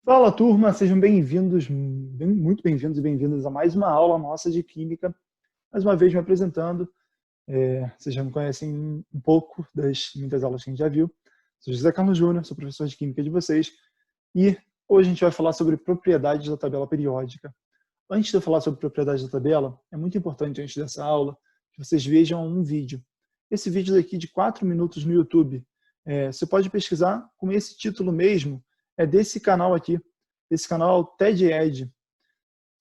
Fala, turma, sejam bem-vindos, muito bem-vindos e bem-vindas a mais uma aula nossa de Química. Mais uma vez me apresentando, vocês já me conhecem um pouco das muitas aulas que a gente já viu. Sou José Carlos Júnior, sou professor de Química de vocês e hoje a gente vai falar sobre propriedades da tabela periódica. Antes de eu falar sobre propriedades da tabela, é muito importante, antes dessa aula, que vocês vejam um vídeo. Esse vídeo daqui de 4 minutos no YouTube, você pode pesquisar com esse título mesmo, é desse canal aqui. Esse canal TED Ed.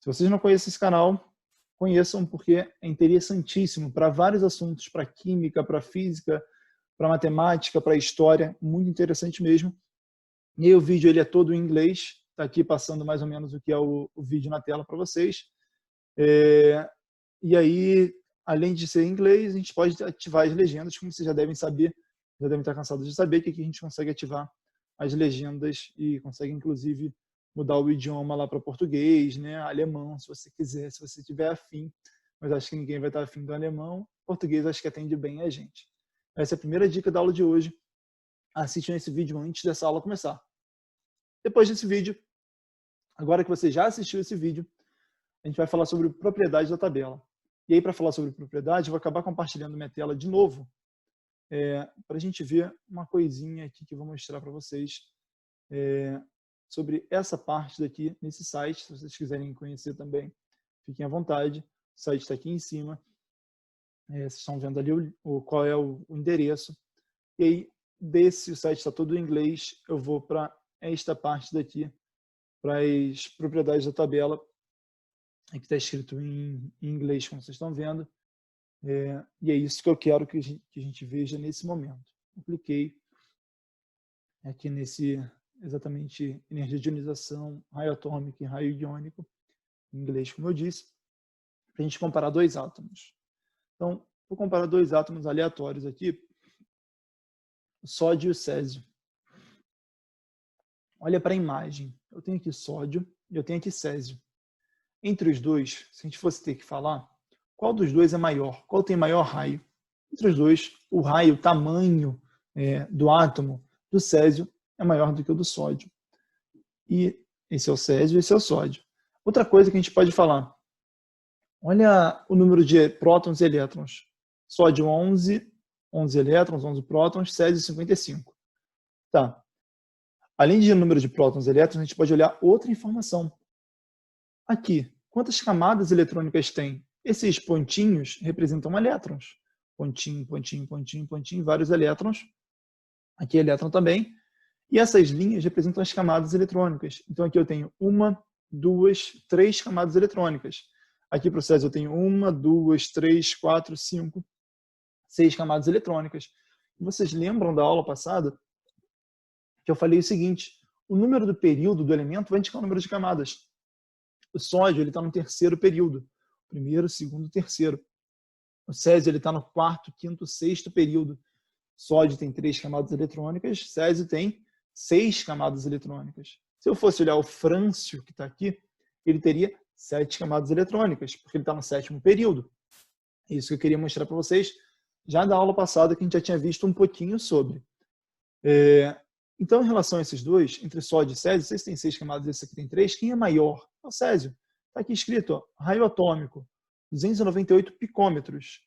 Se vocês não conhecem esse canal, conheçam porque é interessantíssimo para vários assuntos, para química, para física, para matemática, para história, muito interessante mesmo. E aí o vídeo ele é todo em inglês, está aqui passando mais ou menos o que é o vídeo na tela para vocês. E aí, além de ser em inglês, a gente pode ativar as legendas, como vocês já devem saber, já devem estar cansados de saber que aqui a gente consegue ativar as legendas e consegue, inclusive, mudar o idioma lá para português, né? Alemão, se você quiser, se você tiver afim. Mas acho que ninguém vai estar afim do alemão. Português acho que atende bem a gente. Essa é a primeira dica da aula de hoje. Assistam esse vídeo antes dessa aula começar. Depois desse vídeo, agora que você já assistiu esse vídeo, a gente vai falar sobre propriedades da tabela. E aí, para falar sobre propriedade, eu vou acabar compartilhando minha tela de novo, para a gente ver uma coisinha aqui que eu vou mostrar para vocês sobre essa parte daqui nesse site. Se vocês quiserem conhecer também, fiquem à vontade. O site está aqui em cima. Vocês estão vendo ali qual é o endereço. E aí, o site está todo em inglês, eu vou para esta parte daqui, para as propriedades da tabela. Aqui está escrito em inglês, como vocês estão vendo. E é isso que eu quero que a gente veja nesse momento. Eu cliquei aqui nesse, exatamente, energia de ionização, raio atômico e raio iônico, em inglês, como eu disse, para a gente comparar dois átomos. Então, vou comparar dois átomos aleatórios aqui, o sódio e o césio. Olha para a imagem. Eu tenho aqui sódio e eu tenho aqui césio. Entre os dois, se a gente fosse ter que falar, qual dos dois é maior? Qual tem maior raio? Entre os dois, o raio, o tamanho do átomo do césio é maior do que o do sódio. E esse é o césio e esse é o sódio. Outra coisa que a gente pode falar. Olha o número de prótons e elétrons. Sódio 11 elétrons, 11 prótons, césio 55. Tá. Além de número de prótons e elétrons, a gente pode olhar outra informação. Aqui, quantas camadas eletrônicas tem? Esses pontinhos representam elétrons. Pontinho, pontinho, pontinho, pontinho, vários elétrons. Aqui é elétron também. E essas linhas representam as camadas eletrônicas. Então aqui eu tenho 1, 2, 3 camadas eletrônicas. Aqui para o césio eu tenho 1, 2, 3, 4, 5, 6 camadas eletrônicas. E vocês lembram da aula passada que eu falei o seguinte: o número do período do elemento vai indicar o número de camadas. O sódio está no terceiro período. Primeiro, segundo, terceiro. O césio está no quarto, quinto, sexto período. Sódio tem 3 camadas eletrônicas, césio tem 6 camadas eletrônicas. Se eu fosse olhar o frâncio, que está aqui, ele teria 7 camadas eletrônicas, porque ele está no sétimo período. É isso que eu queria mostrar para vocês, já da aula passada, que a gente já tinha visto um pouquinho sobre. Então, em relação a esses dois, entre sódio e césio, esse tem 6 camadas e esse aqui tem 3, quem é maior? É o césio. Está aqui escrito, ó, raio atômico, 298 picômetros.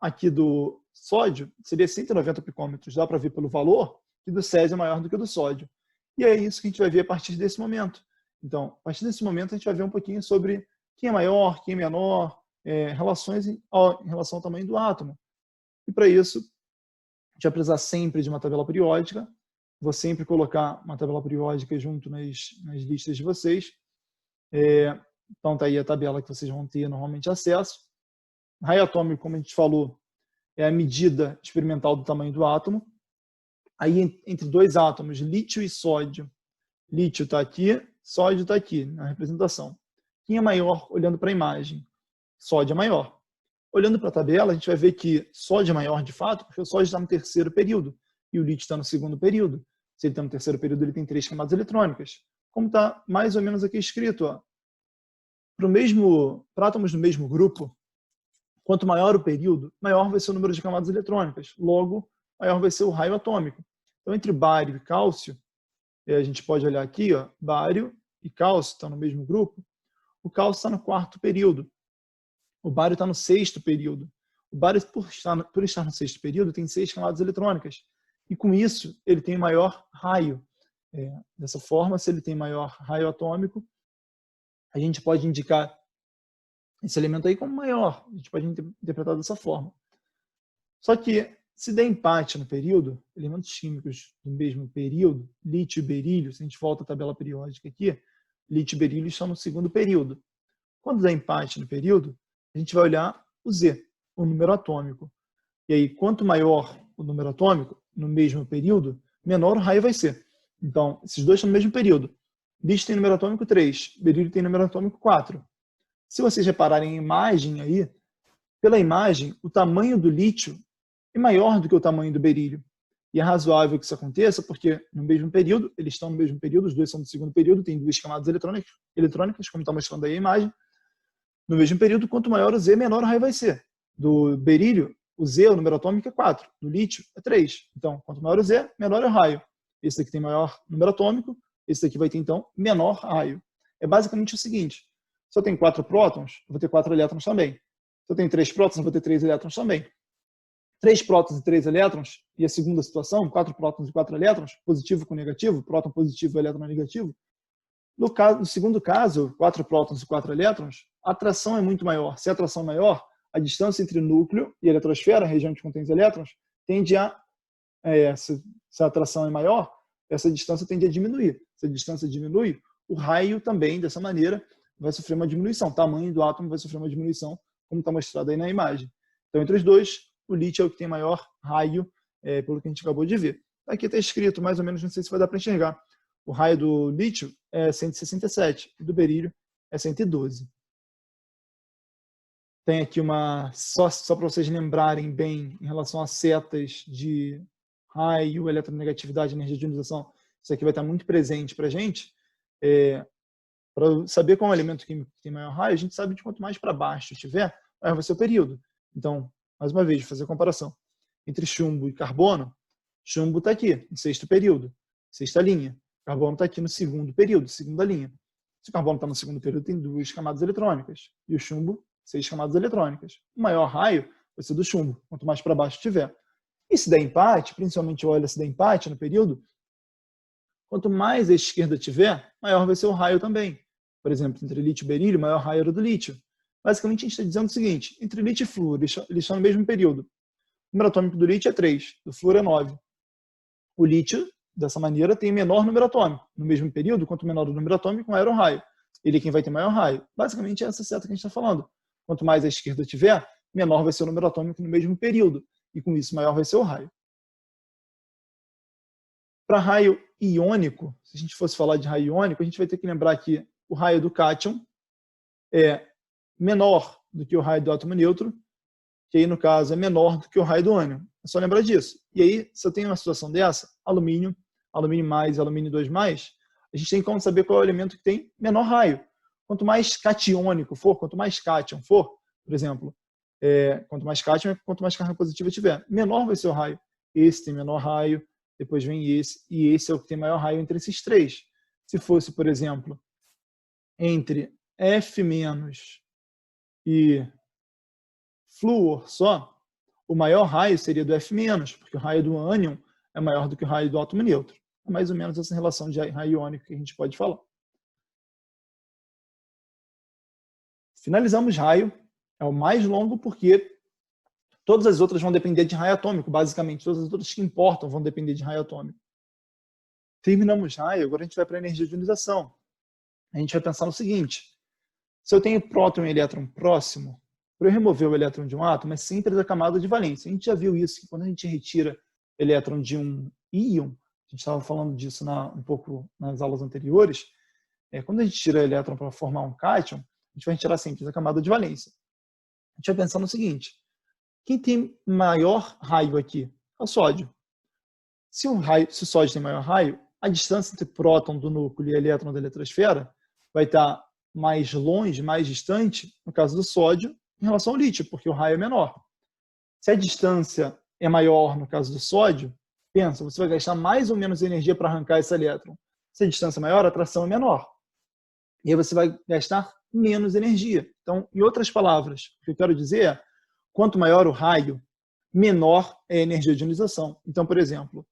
Aqui do sódio seria 190 picômetros. Dá para ver pelo valor que do césio é maior do que o do sódio. E é isso que a gente vai ver a partir desse momento. Então, a partir desse momento, a gente vai ver um pouquinho sobre quem é maior, quem é menor, relações em relação ao tamanho do átomo. E para isso, a gente vai precisar sempre de uma tabela periódica. Vou sempre colocar uma tabela periódica junto nas listas de vocês. Então, está aí a tabela que vocês vão ter normalmente acesso. Raio atômico, como a gente falou, é a medida experimental do tamanho do átomo. Aí, entre dois átomos, lítio e sódio. Lítio está aqui, sódio está aqui, na representação. Quem é maior olhando para a imagem? Sódio é maior. Olhando para a tabela, a gente vai ver que sódio é maior de fato, porque o sódio está no terceiro período e o lítio está no segundo período. Se ele está no terceiro período, ele tem 3 camadas eletrônicas. Como está mais ou menos aqui escrito, para átomos do mesmo grupo, quanto maior o período, maior vai ser o número de camadas eletrônicas. Logo, maior vai ser o raio atômico. Então, entre bário e cálcio, a gente pode olhar aqui, bário e cálcio estão no mesmo grupo, o cálcio está no 4º período. O bário está no 6º período. O bário, por estar no 6º período, tem 6 camadas eletrônicas. E com isso, ele tem maior raio. Dessa forma, se ele tem maior raio atômico, a gente pode indicar esse elemento aí como maior. A gente pode interpretar dessa forma. Só que, se der empate no período, elementos químicos do mesmo período, lítio e berílio, se a gente volta à tabela periódica aqui, lítio e berílio estão no 2º período. Quando der empate no período, a gente vai olhar o Z, o número atômico. E aí, quanto maior o número atômico, no mesmo período, menor o raio vai ser. Então, esses dois estão no mesmo período. Lítio tem número atômico 3, berílio tem número atômico 4. Se vocês repararem a imagem aí, pela imagem, o tamanho do lítio é maior do que o tamanho do berílio. E é razoável que isso aconteça, porque no mesmo período, eles estão no mesmo período, os dois são do 2º período, tem 2 camadas eletrônicas, como está mostrando aí a imagem. No mesmo período, quanto maior o Z, menor o raio vai ser. Do berílio, o Z, o número atômico, é 4. Do lítio, é 3. Então, quanto maior o Z, menor é o raio. Esse daqui tem maior número atômico, esse daqui vai ter, então, menor raio. É basicamente o seguinte: se eu tenho 4 prótons, eu vou ter 4 elétrons também. Se eu tenho 3 prótons, eu vou ter 3 elétrons também. 3 prótons e 3 elétrons, e a segunda situação, 4 prótons e 4 elétrons, positivo com negativo, próton positivo e elétron negativo. No segundo caso, 4 prótons e 4 elétrons, a atração é muito maior. Se a atração é maior, a distância entre núcleo e eletrosfera, a região que contém os elétrons, tende a, se a atração é maior, essa distância tende a diminuir. Se a distância diminui, o raio também, dessa maneira, vai sofrer uma diminuição. O tamanho do átomo vai sofrer uma diminuição, como está mostrado aí na imagem. Então, entre os dois, o lítio é o que tem maior raio, pelo que a gente acabou de ver. Aqui está escrito, mais ou menos, não sei se vai dar para enxergar. O raio do lítio é 167 e do berílio é 112. Tem aqui só para vocês lembrarem bem em relação a setas de raio, eletronegatividade, energia de ionização. Isso aqui vai estar muito presente para a gente. Para saber qual é o elemento químico que tem maior raio, a gente sabe de quanto mais para baixo estiver, maior vai ser o período. Então, mais uma vez, vou fazer a comparação entre chumbo e carbono. Chumbo está aqui, no 6º período, 6ª linha. Carbono está aqui no 2º período, 2ª linha. Se o carbono está no 2º período, tem 2 camadas eletrônicas. E o chumbo, 6 camadas eletrônicas. O maior raio vai ser do chumbo, quanto mais para baixo tiver. E se der empate, principalmente olha se der empate no período, quanto mais a esquerda tiver, maior vai ser o raio também. Por exemplo, entre lítio e berílio, o maior raio era do lítio. Basicamente, a gente está dizendo o seguinte: entre lítio e flúor, eles estão no mesmo período. O número atômico do lítio é 3, do flúor é 9. O lítio, dessa maneira, tem menor número atômico. No mesmo período, quanto menor o número atômico, maior o raio. Ele é quem vai ter maior raio. Basicamente, é essa seta que a gente está falando. Quanto mais a esquerda tiver, menor vai ser o número atômico no mesmo período. E com isso, maior vai ser o raio. Para raio iônico, se a gente fosse falar de raio iônico, a gente vai ter que lembrar que o raio do cátion é menor do que o raio do átomo neutro, que aí, no caso, é menor do que o raio do ânion. É só lembrar disso. E aí, se eu tenho uma situação dessa, alumínio mais, alumínio 2+, a gente tem como saber qual é o elemento que tem menor raio. Quanto mais catiônico for, quanto mais cátion for, por exemplo, quanto mais cátion, quanto mais carga positiva tiver, menor vai ser o raio. Esse tem menor raio, depois vem esse, e esse é o que tem maior raio entre esses três. Se fosse, por exemplo, entre F- e flúor só, o maior raio seria do F-, porque o raio do ânion é maior do que o raio do átomo neutro. É mais ou menos essa relação de raio iônico que a gente pode falar. Finalizamos raio, é o mais longo porque todas as outras vão depender de raio atômico, basicamente. Todas as outras que importam vão depender de raio atômico. Terminamos raio, agora a gente vai para a energia de ionização. A gente vai pensar no seguinte: se eu tenho próton e elétron próximo, para eu remover o elétron de um átomo, é sempre da camada de valência. A gente já viu isso, que quando a gente retira elétron de um íon, a gente estava falando disso um pouco nas aulas anteriores, quando a gente tira elétron para formar um cátion, a gente vai retirar sempre da camada de valência. A gente vai pensar no seguinte: quem tem maior raio aqui? É o sódio. Se o sódio tem maior raio, a distância entre próton do núcleo e elétron da eletrosfera vai estar mais longe, mais distante, no caso do sódio, em relação ao lítio, porque o raio é menor. Se a distância é maior no caso do sódio, pensa, você vai gastar mais ou menos energia para arrancar esse elétron. Se a distância é maior, a atração é menor. E aí você vai gastar menos energia. Então, em outras palavras, o que eu quero dizer é, quanto maior o raio, menor é a energia de ionização. Então, por exemplo,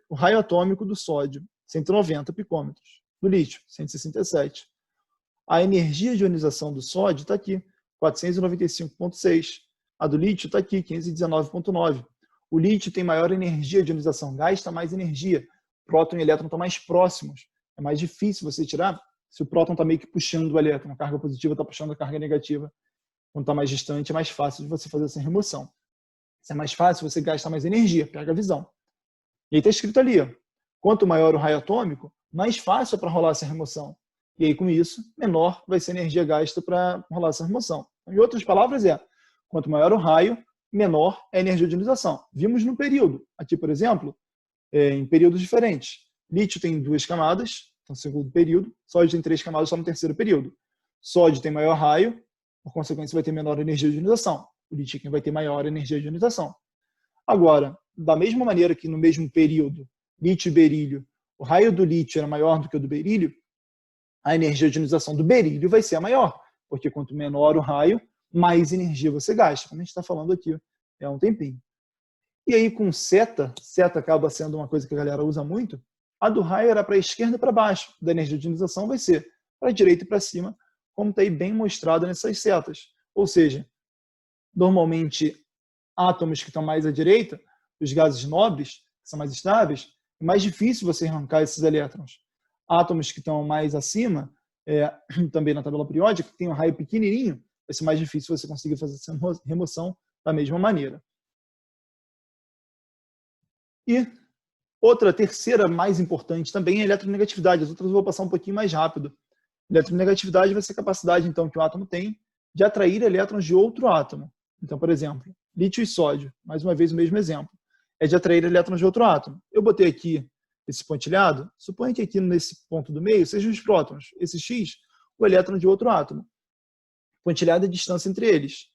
o raio atômico do sódio, 190 picômetros. Do lítio, 167. A energia de ionização do sódio está aqui, 495,6. A do lítio está aqui, 519,9. O lítio tem maior energia de ionização, gasta mais energia. Próton e elétron estão mais próximos. É mais difícil você tirar se o próton está meio que puxando o elétron. A carga positiva está puxando a carga negativa. Quando está mais distante, é mais fácil de você fazer essa remoção. Se é mais fácil, você gasta mais energia, pega a visão. E aí está escrito ali, ó, quanto maior o raio atômico, mais fácil é para rolar essa remoção. E aí, com isso, menor vai ser a energia gasta para rolar essa remoção. Em outras palavras, quanto maior o raio, menor é a energia de ionização. Vimos no período. Aqui, por exemplo, em períodos diferentes. Lítio tem 2 camadas, no segundo período. Sódio tem 3 camadas, só no terceiro período. Sódio tem maior raio, por consequência vai ter menor energia de ionização. O lítio vai ter maior energia de ionização. Agora, da mesma maneira que no mesmo período, lítio e berílio, o raio do lítio era maior do que o do berílio, a energia de ionização do berílio vai ser a maior, porque quanto menor o raio, mais energia você gasta, como a gente está falando aqui há um tempinho. E aí com seta acaba sendo uma coisa que a galera usa muito, a do raio era para a esquerda e para baixo, da energia de ionização vai ser para a direita e para cima, como está aí bem mostrado nessas setas. Ou seja, normalmente átomos que estão mais à direita, os gases nobres, que são mais estáveis, é mais difícil você arrancar esses elétrons. Átomos que estão mais acima, também na tabela periódica, que tem um raio pequenininho, vai ser mais difícil você conseguir fazer essa remoção da mesma maneira. E outra, terceira mais importante também é a eletronegatividade. As outras eu vou passar um pouquinho mais rápido. Eletronegatividade vai ser a capacidade, então, que o átomo tem de atrair elétrons de outro átomo. Então, por exemplo, lítio e sódio, mais uma vez o mesmo exemplo, é de atrair elétrons de outro átomo. Eu botei aqui esse pontilhado, suponha que aqui nesse ponto do meio sejam os prótons, esse X, o elétron de outro átomo. Pontilhado é a distância entre eles.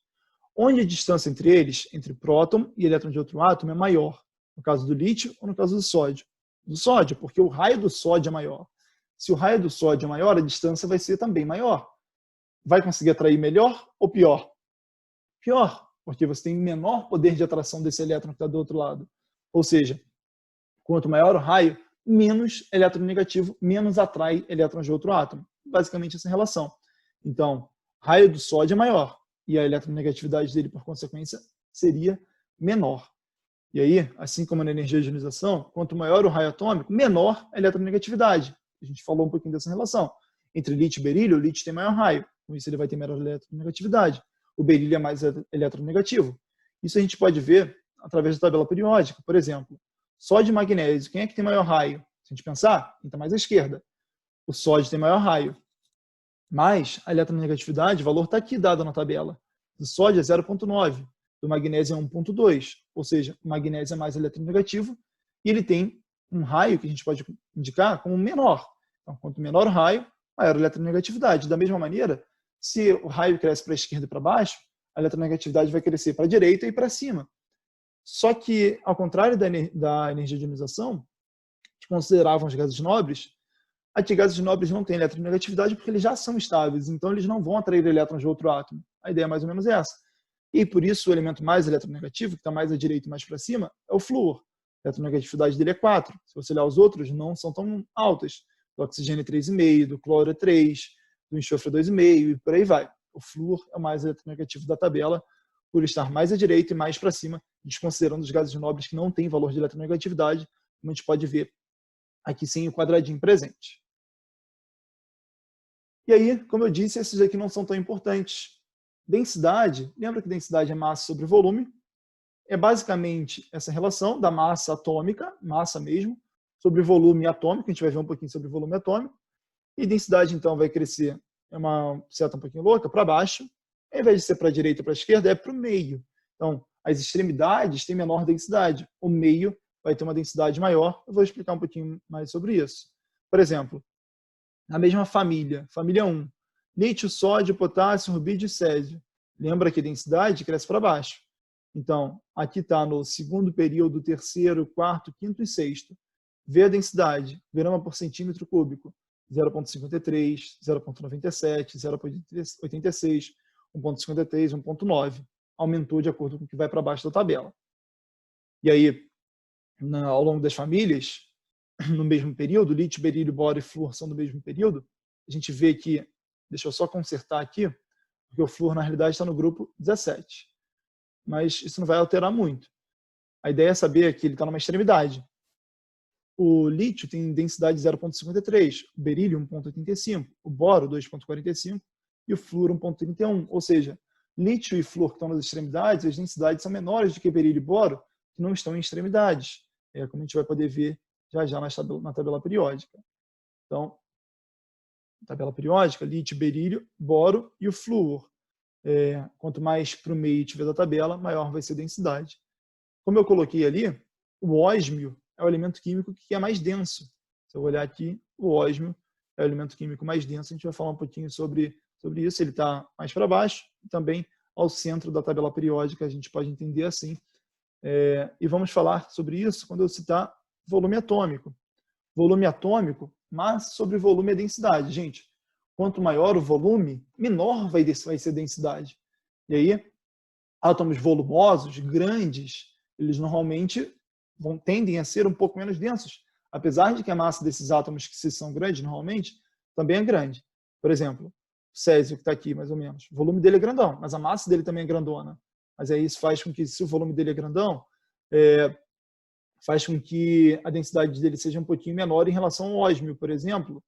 Onde a distância entre eles, entre próton e elétron de outro átomo, é maior? No caso do lítio ou no caso do sódio? Do sódio, porque o raio do sódio é maior. Se o raio do sódio é maior, a distância vai ser também maior. Vai conseguir atrair melhor ou pior? Pior, porque você tem menor poder de atração desse elétron que está do outro lado. Ou seja, quanto maior o raio, menos eletronegativo, menos atrai elétrons de outro átomo. Basicamente essa relação. Então, raio do sódio é maior e a eletronegatividade dele, por consequência, seria menor. E aí, assim como na energia de ionização, quanto maior o raio atômico, menor a eletronegatividade. A gente falou um pouquinho dessa relação. Entre lítio e berílio, o lítio tem maior raio. Com isso, ele vai ter menor eletronegatividade. O berílio é mais eletronegativo. Isso a gente pode ver através da tabela periódica. Por exemplo, sódio e magnésio. Quem é que tem maior raio? Se a gente pensar, quem está mais à esquerda. O sódio tem maior raio. Mas a eletronegatividade, o valor está aqui dado na tabela. Do sódio é 0,9. Do magnésio é 1,2. Ou seja, o magnésio é mais eletronegativo e ele tem um raio que a gente pode indicar como menor. Então, quanto menor o raio, maior a eletronegatividade. Da mesma maneira, se o raio cresce para a esquerda e para baixo, a eletronegatividade vai crescer para a direita e para cima. Só que, ao contrário da energia de ionização, que consideravam os gases nobres, aqui gases nobres não têm eletronegatividade porque eles já são estáveis, então eles não vão atrair elétrons de outro átomo. A ideia é mais ou menos essa. E por isso o elemento mais eletronegativo, que está mais à direita e mais para cima, é o flúor. A eletronegatividade dele é 4. Se você olhar os outros, não são tão altas. Do oxigênio é 3,5, do cloro é 3, do enxofre é 2,5 e por aí vai. O flúor é o mais eletronegativo da tabela, por estar mais à direita e mais para cima, desconsiderando os gases nobres que não têm valor de eletronegatividade, como a gente pode ver aqui sem o quadradinho presente. E aí, como eu disse, esses aqui não são tão importantes. Densidade, lembra que densidade é massa sobre volume? É basicamente essa relação da massa atômica, massa mesmo, sobre volume atômico, a gente vai ver um pouquinho sobre volume atômico, e densidade então vai crescer, é uma seta um pouquinho louca, para baixo, ao invés de ser para a direita ou para a esquerda, é para o meio. Então, as extremidades têm menor densidade, o meio vai ter uma densidade maior, eu vou explicar um pouquinho mais sobre isso. Por exemplo, na mesma família, família 1, lítio, sódio, potássio, rubídio e césio. Lembra que a densidade cresce para baixo. Então, aqui está no segundo período, terceiro, quarto, quinto e sexto. Vê a densidade, grama por centímetro cúbico. 0,53, 0,97, 0,86, 1,53, 1,9. Aumentou de acordo com o que vai para baixo da tabela. E aí, ao longo das famílias, no mesmo período, lítio, berílio, boro e flúor são do mesmo período, a gente vê que, deixa eu só consertar aqui, porque o flúor na realidade está no grupo 17. Mas isso não vai alterar muito. A ideia é saber que ele está numa extremidade. O lítio tem densidade 0,53, o berílio 1,85, o boro 2,45 e o flúor 1,31. Ou seja, lítio e flúor que estão nas extremidades, as densidades são menores do que berílio e boro, que não estão em extremidades. Como a gente vai poder ver já na tabela periódica. Então, tabela periódica, lítio, berílio, boro e o flúor. Quanto mais para o meio tiver da tabela, maior vai ser a densidade. Como eu coloquei ali, o ósmio é o elemento químico que é mais denso. Se eu olhar aqui, o ósmio é o elemento químico mais denso. A gente vai falar um pouquinho sobre isso. Ele está mais para baixo e também ao centro da tabela periódica, a gente pode entender assim. E vamos falar sobre isso quando eu citar volume atômico. Volume atômico, mas sobre volume e densidade. Gente, quanto maior o volume, menor vai ser a densidade. E aí, átomos volumosos, grandes, eles normalmente tendem a ser um pouco menos densos, apesar de que a massa desses átomos que se são grandes, normalmente, também é grande. Por exemplo, o césio, que está aqui, mais ou menos, o volume dele é grandão, mas a massa dele também é grandona. Mas aí isso faz com que, se o volume dele é grandão, faz com que a densidade dele seja um pouquinho menor em relação ao ósmio, por exemplo,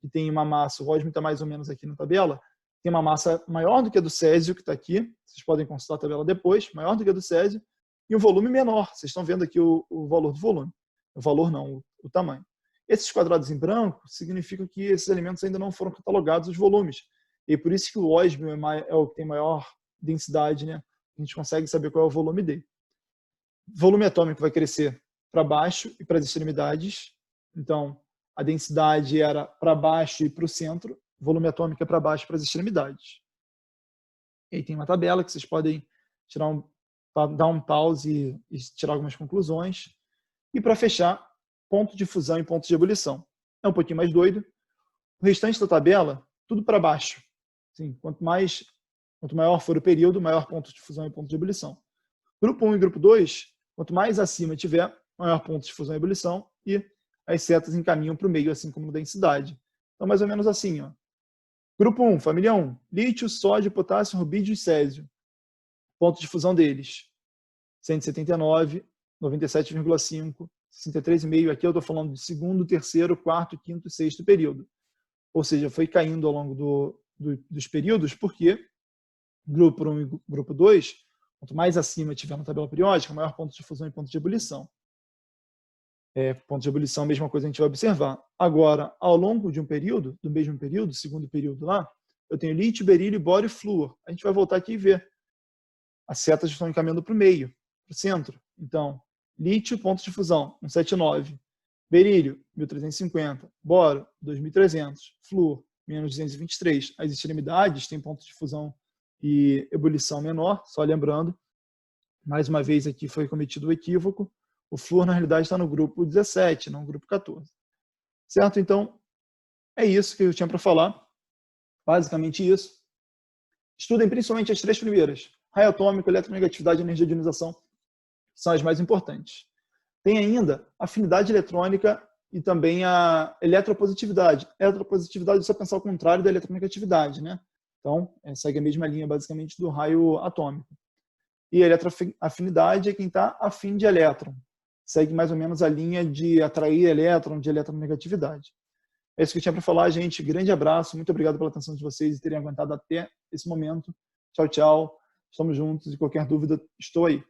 que tem uma massa, o ósmio está mais ou menos aqui na tabela, tem uma massa maior do que a do césio, que está aqui, vocês podem consultar a tabela depois, maior do que a do césio, e um volume menor. Vocês estão vendo aqui o valor do volume. O valor não, o tamanho. Esses quadrados em branco significam que esses elementos ainda não foram catalogados os volumes. E por isso que o ósmio é o que tem maior densidade, né? A gente consegue saber qual é o volume dele. O volume atômico vai crescer para baixo e para as extremidades. Então, a densidade era para baixo e para o centro. O volume atômico é para baixo e para as extremidades. E aí tem uma tabela que vocês podem dar um pause e tirar algumas conclusões. E para fechar, ponto de fusão e ponto de ebulição. É um pouquinho mais doido. O restante da tabela, tudo para baixo. Sim, quanto maior for o período, maior ponto de fusão e ponto de ebulição. Grupo 1 e grupo 2, quanto mais acima tiver, maior ponto de fusão e ebulição, e as setas encaminham para o meio, assim como densidade. Então, mais ou menos assim. Grupo 1, família 1, lítio, sódio, potássio, rubídio e césio. Ponto de fusão deles, 179, 97,5, 63,5. Aqui eu estou falando de segundo, terceiro, quarto, quinto e sexto período. Ou seja, foi caindo ao longo dos períodos, porque grupo 1 e grupo 2, quanto mais acima tiver na tabela periódica, maior ponto de fusão e ponto de ebulição. Ponto de ebulição, a mesma coisa a gente vai observar. Agora, ao longo de um período, do mesmo período, segundo período lá, eu tenho lítio, berílio, boro e flúor. A gente vai voltar aqui e ver. As setas estão encaminhando para o meio, para o centro. Então, lítio, ponto de fusão, 179. Berílio, 1350. Boro, 2300. Flúor, menos 223. As extremidades têm ponto de fusão e ebulição menor, só lembrando. Mais uma vez aqui foi cometido o equívoco. O flúor, na realidade, está no grupo 17, não no grupo 14. Certo? Então, é isso que eu tinha para falar. Basicamente isso. Estudem principalmente as três primeiras. Raio atômico, eletronegatividade e energia de ionização são as mais importantes. Tem ainda a afinidade eletrônica e também a eletropositividade. Eletropositividade é só pensar o contrário da eletronegatividade, né? Então, segue a mesma linha, basicamente, do raio atômico. E a eletroafinidade é quem está afim de elétron. Segue mais ou menos a linha de atrair elétron, de eletronegatividade. É isso que eu tinha para falar, gente. Grande abraço, muito obrigado pela atenção de vocês e terem aguentado até esse momento. Tchau, tchau. Estamos juntos e qualquer dúvida, estou aí.